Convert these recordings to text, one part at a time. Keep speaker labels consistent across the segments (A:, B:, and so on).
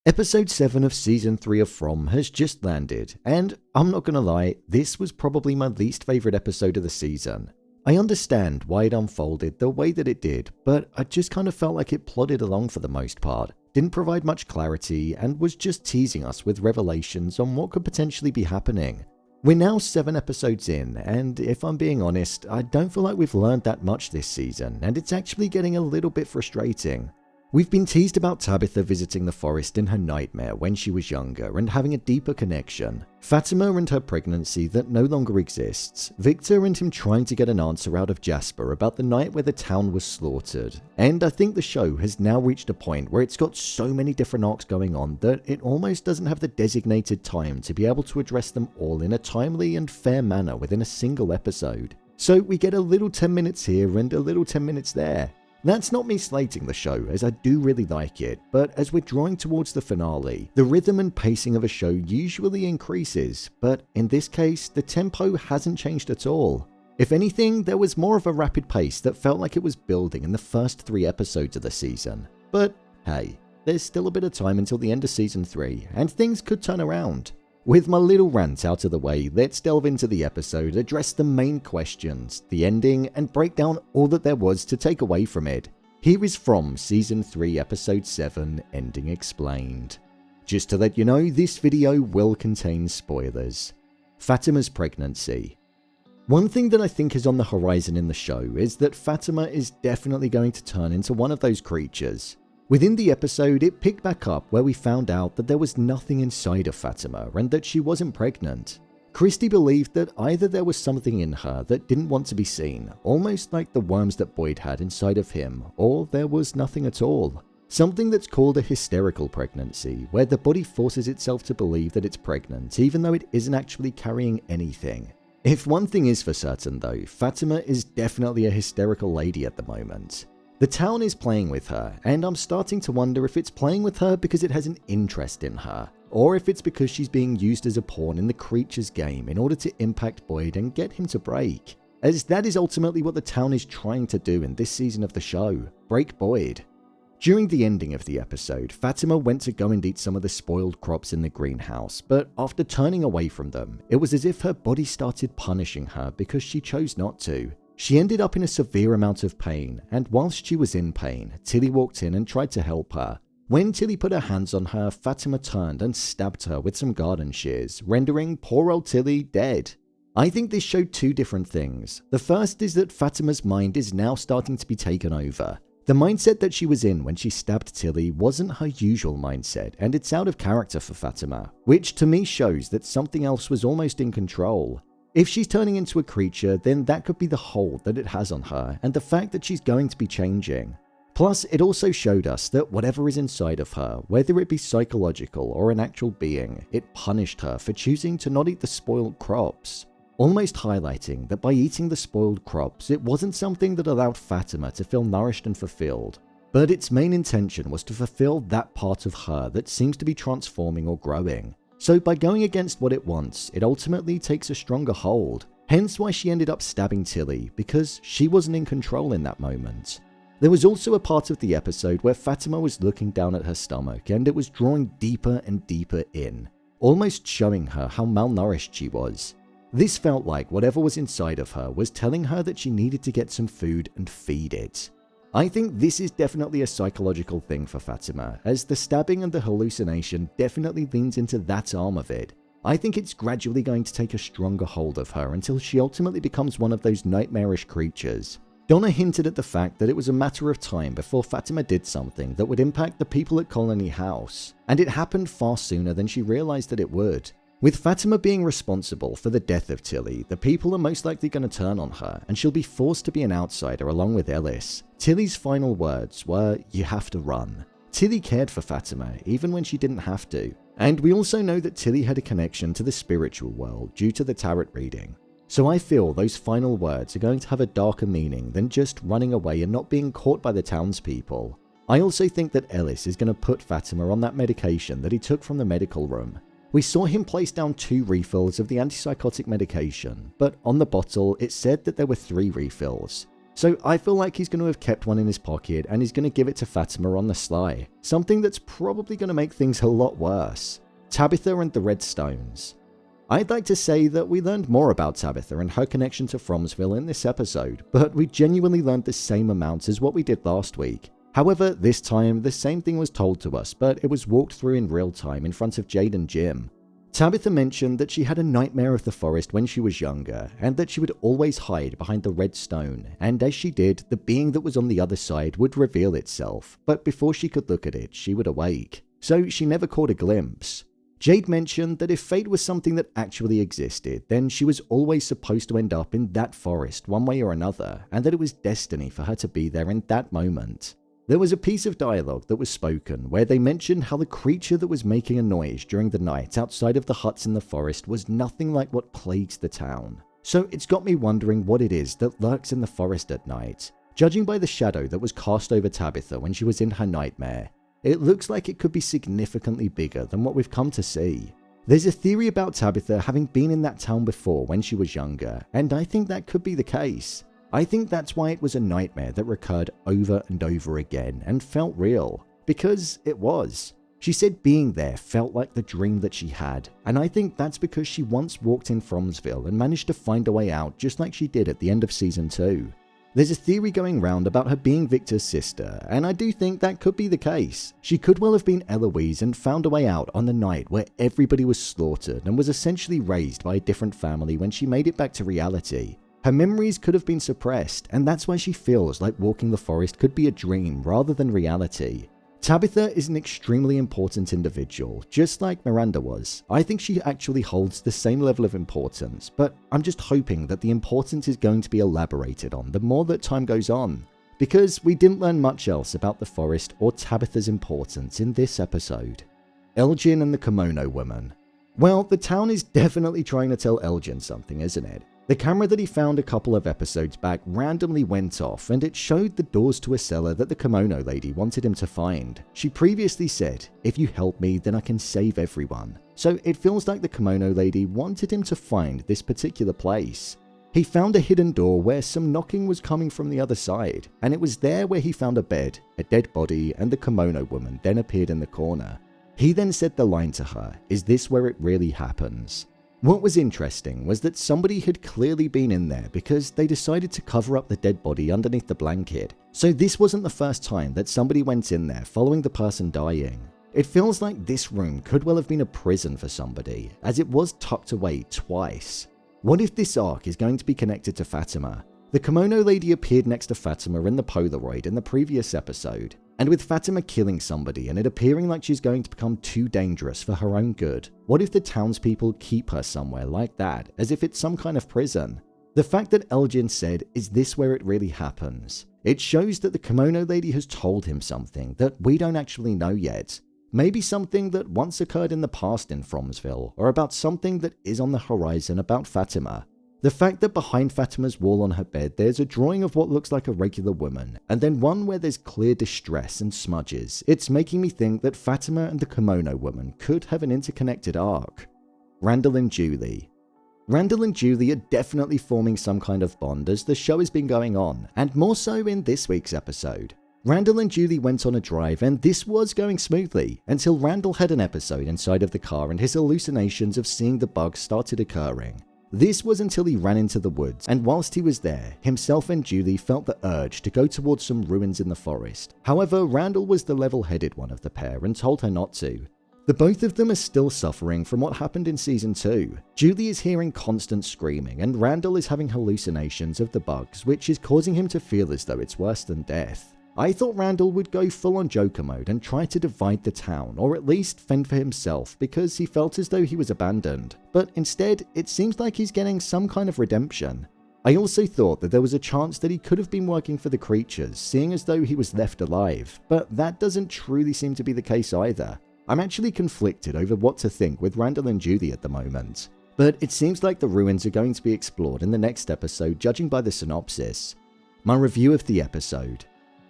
A: Episode 7 of Season 3 of From has just landed, and I'm not gonna lie, this was probably my least favourite episode of the season. I understand why it unfolded the way that it did, but I just kind of felt like it plodded along for the most part, didn't provide much clarity, and was just teasing us with revelations on what could potentially be happening. We're now 7 episodes in, and if I'm being honest, I don't feel like we've learned that much this season, and it's actually getting a little bit frustrating. We've been teased about Tabitha visiting the forest in her nightmare when she was younger and having a deeper connection, Fatima and her pregnancy that no longer exists, Victor and him trying to get an answer out of Jasper about the night where the town was slaughtered, and I think the show has now reached a point where it's got so many different arcs going on that it almost doesn't have the designated time to be able to address them all in a timely and fair manner within a single episode. So we get a little 10 minutes here and a little 10 minutes there. That's not me slating the show, as I do really like it, but as we're drawing towards the finale, the rhythm and pacing of a show usually increases, but in this case, the tempo hasn't changed at all. If anything, there was more of a rapid pace that felt like it was building in the first 3 episodes of the season. But hey, there's still a bit of time until the end of Season 3, and things could turn around. With my little rant out of the way, let's delve into the episode, address the main questions, the ending, and break down all that there was to take away from it. Here is From Season 3 Episode 7, Ending Explained. Just to let you know, this video will contain spoilers. Fatima's pregnancy. One thing that I think is on the horizon in the show is that Fatima is definitely going to turn into one of those creatures. Within the episode, it picked back up where we found out that there was nothing inside of Fatima and that she wasn't pregnant. Christy believed that either there was something in her that didn't want to be seen, almost like the worms that Boyd had inside of him, or there was nothing at all. Something that's called a hysterical pregnancy, where the body forces itself to believe that it's pregnant even though it isn't actually carrying anything. If one thing is for certain though, Fatima is definitely a hysterical lady at the moment. The town is playing with her, and I'm starting to wonder if it's playing with her because it has an interest in her, or if it's because she's being used as a pawn in the creature's game in order to impact Boyd and get him to break. As that is ultimately what the town is trying to do in this season of the show, break Boyd. During the ending of the episode, Fatima went to go and eat some of the spoiled crops in the greenhouse, but after turning away from them, it was as if her body started punishing her because she chose not to. She ended up in a severe amount of pain, and whilst she was in pain, Tillie walked in and tried to help her. When Tillie put her hands on her, Fatima turned and stabbed her with some garden shears, rendering poor old Tillie dead. I think this showed 2 different things. The first is that Fatima's mind is now starting to be taken over. The mindset that she was in when she stabbed Tillie wasn't her usual mindset, and it's out of character for Fatima, which to me shows that something else was almost in control. If she's turning into a creature, then that could be the hold that it has on her and the fact that she's going to be changing. Plus, it also showed us that whatever is inside of her, whether it be psychological or an actual being, it punished her for choosing to not eat the spoiled crops. Almost highlighting that by eating the spoiled crops, it wasn't something that allowed Fatima to feel nourished and fulfilled, but its main intention was to fulfill that part of her that seems to be transforming or growing. So by going against what it wants, it ultimately takes a stronger hold. Hence why she ended up stabbing Tillie, because she wasn't in control in that moment. There was also a part of the episode where Fatima was looking down at her stomach and it was drawing deeper and deeper in, almost showing her how malnourished she was. This felt like whatever was inside of her was telling her that she needed to get some food and feed it. I think this is definitely a psychological thing for Fatima, as the stabbing and the hallucination definitely leans into that arm of it. I think it's gradually going to take a stronger hold of her until she ultimately becomes one of those nightmarish creatures. Donna hinted at the fact that it was a matter of time before Fatima did something that would impact the people at Colony House, and it happened far sooner than she realized that it would. With Fatima being responsible for the death of Tillie, the people are most likely going to turn on her, and she'll be forced to be an outsider along with Ellis. Tillie's final words were, "You have to run." Tillie cared for Fatima, even when she didn't have to. And we also know that Tillie had a connection to the spiritual world due to the tarot reading. So I feel those final words are going to have a darker meaning than just running away and not being caught by the townspeople. I also think that Ellis is going to put Fatima on that medication that he took from the medical room. We saw him place down 2 refills of the antipsychotic medication, but on the bottle it said that there were 3 refills. So I feel like he's going to have kept one in his pocket and he's going to give it to Fatima on the sly. Something that's probably going to make things a lot worse. Tabitha and the Red Stones. I'd like to say that we learned more about Tabitha and her connection to Fromsville in this episode, but we genuinely learned the same amount as what we did last week. However, this time, the same thing was told to us, but it was walked through in real time in front of Jade and Jim. Tabitha mentioned that she had a nightmare of the forest when she was younger, and that she would always hide behind the red stone, and as she did, the being that was on the other side would reveal itself, but before she could look at it, she would awake. So she never caught a glimpse. Jade mentioned that if fate was something that actually existed, then she was always supposed to end up in that forest one way or another, and that it was destiny for her to be there in that moment. There was a piece of dialogue that was spoken where they mentioned how the creature that was making a noise during the night outside of the huts in the forest was nothing like what plagues the town. So it's got me wondering what it is that lurks in the forest at night. Judging by the shadow that was cast over Tabitha when she was in her nightmare, it looks like it could be significantly bigger than what we've come to see. There's a theory about Tabitha having been in that town before when she was younger, and I think that could be the case. I think that's why it was a nightmare that recurred over and over again and felt real, because it was. She said being there felt like the dream that she had, and I think that's because she once walked in Fromsville and managed to find a way out just like she did at the end of Season 2. There's a theory going round about her being Victor's sister, and I do think that could be the case. She could well have been Eloise and found a way out on the night where everybody was slaughtered and was essentially raised by a different family when she made it back to reality. Her memories could have been suppressed, and that's why she feels like walking the forest could be a dream rather than reality. Tabitha is an extremely important individual, just like Miranda was. I think she actually holds the same level of importance, but I'm just hoping that the importance is going to be elaborated on the more that time goes on, because we didn't learn much else about the forest or Tabitha's importance in this episode. Elgin and the Kimono woman. Well, the town is definitely trying to tell Elgin something, isn't it? The camera that he found a couple of episodes back randomly went off, and it showed the doors to a cellar that the Kimono lady wanted him to find. She previously said, "If you help me, then I can save everyone." So it feels like the Kimono lady wanted him to find this particular place. He found a hidden door where some knocking was coming from the other side, and it was there where he found a bed, a dead body, and the Kimono woman then appeared in the corner. He then said the line to her, "Is this where it really happens?" What was interesting was that somebody had clearly been in there because they decided to cover up the dead body underneath the blanket. So this wasn't the first time that somebody went in there following the person dying. It feels like this room could well have been a prison for somebody, as it was tucked away twice. What if this arc is going to be connected to Fatima? The Kimono lady appeared next to Fatima in the Polaroid in the previous episode, and with Fatima killing somebody and it appearing like she's going to become too dangerous for her own good, what if the townspeople keep her somewhere like that, as if it's some kind of prison? The fact that Elgin said, "Is this where it really happens?" It shows that the Kimono lady has told him something that we don't actually know yet. Maybe something that once occurred in the past in Fromsville, or about something that is on the horizon about Fatima. The fact that behind Fatima's wall on her bed there's a drawing of what looks like a regular woman, and then one where there's clear distress and smudges, it's making me think that Fatima and the Kimono woman could have an interconnected arc. Randal and Julie. Randal and Julie are definitely forming some kind of bond as the show has been going on, and more so in this week's episode. Randal and Julie went on a drive and this was going smoothly, until Randal had an episode inside of the car and his hallucinations of seeing the bugs started occurring. This was until he ran into the woods, and whilst he was there, himself and Julie felt the urge to go towards some ruins in the forest. However, Randal was the level-headed one of the pair and told her not to. The both of them are still suffering from what happened in Season 2. Julie is hearing constant screaming, and Randal is having hallucinations of the bugs, which is causing him to feel as though it's worse than death. I thought Randal would go full-on Joker mode and try to divide the town, or at least fend for himself, because he felt as though he was abandoned. But instead, it seems like he's getting some kind of redemption. I also thought that there was a chance that he could have been working for the creatures, seeing as though he was left alive, but that doesn't truly seem to be the case either. I'm actually conflicted over what to think with Randal and Julie at the moment. But it seems like the ruins are going to be explored in the next episode, judging by the synopsis. My review of the episode.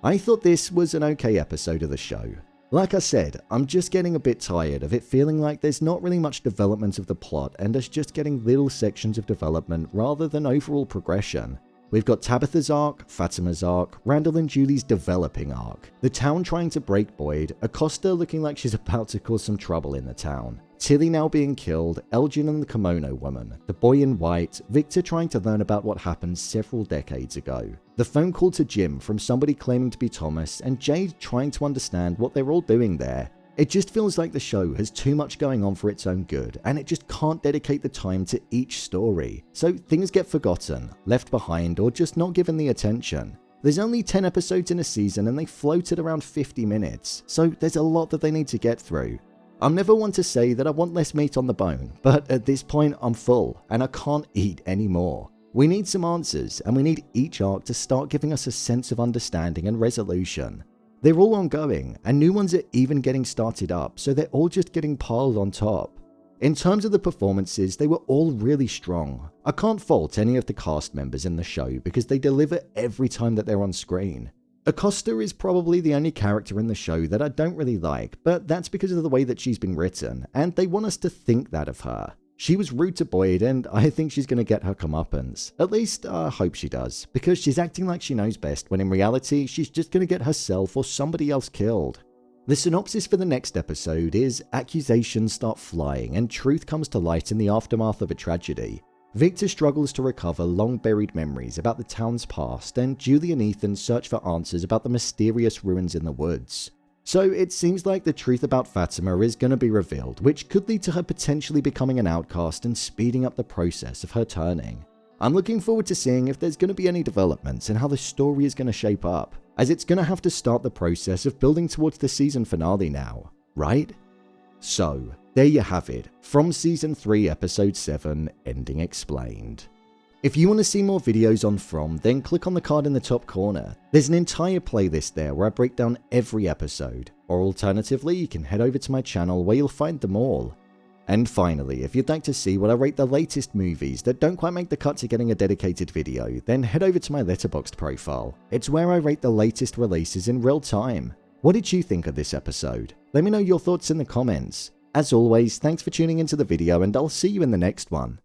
A: I thought this was an okay episode of the show. Like I said, I'm just getting a bit tired of it feeling like there's not really much development of the plot and us just getting little sections of development rather than overall progression. We've got Tabitha's arc, Fatima's arc, Randal and Julie's developing arc, the town trying to break Boyd, Acosta looking like she's about to cause some trouble in the town, Tillie now being killed, Elgin and the Kimono woman, the boy in white, Victor trying to learn about what happened several decades ago, the phone call to Jim from somebody claiming to be Thomas, and Jade trying to understand what they're all doing there. It just feels like the show has too much going on for its own good, and it just can't dedicate the time to each story, so things get forgotten, left behind, or just not given the attention. There's only 10 episodes in a season and they float at around 50 minutes, so there's a lot that they need to get through. I'm never one to say that I want less meat on the bone, but at this point I'm full, and I can't eat anymore. We need some answers, and we need each arc to start giving us a sense of understanding and resolution. They're all ongoing, and new ones are even getting started up, so they're all just getting piled on top. In terms of the performances, they were all really strong. I can't fault any of the cast members in the show because they deliver every time that they're on screen. Acosta is probably the only character in the show that I don't really like, but that's because of the way that she's been written, and they want us to think that of her. She was rude to Boyd, and I think she's going to get her comeuppance. At least, I hope she does, because she's acting like she knows best when in reality, she's just going to get herself or somebody else killed. The synopsis for the next episode is accusations start flying and truth comes to light in the aftermath of a tragedy. Victor struggles to recover long-buried memories about the town's past, and Julie and Ethan search for answers about the mysterious ruins in the woods. So it seems like the truth about Fatima is going to be revealed, which could lead to her potentially becoming an outcast and speeding up the process of her turning. I'm looking forward to seeing if there's going to be any developments and how the story is going to shape up, as it's going to have to start the process of building towards the season finale now, right? So, there you have it, from Season 3 Episode 7, Ending Explained. If you want to see more videos on From, then click on the card in the top corner. There's an entire playlist there where I break down every episode, or alternatively you can head over to my channel where you'll find them all. And finally, if you'd like to see what I rate the latest movies that don't quite make the cut to getting a dedicated video, then head over to my Letterboxd profile. It's where I rate the latest releases in real time. What did you think of this episode? Let me know your thoughts in the comments. As always, thanks for tuning into the video and I'll see you in the next one.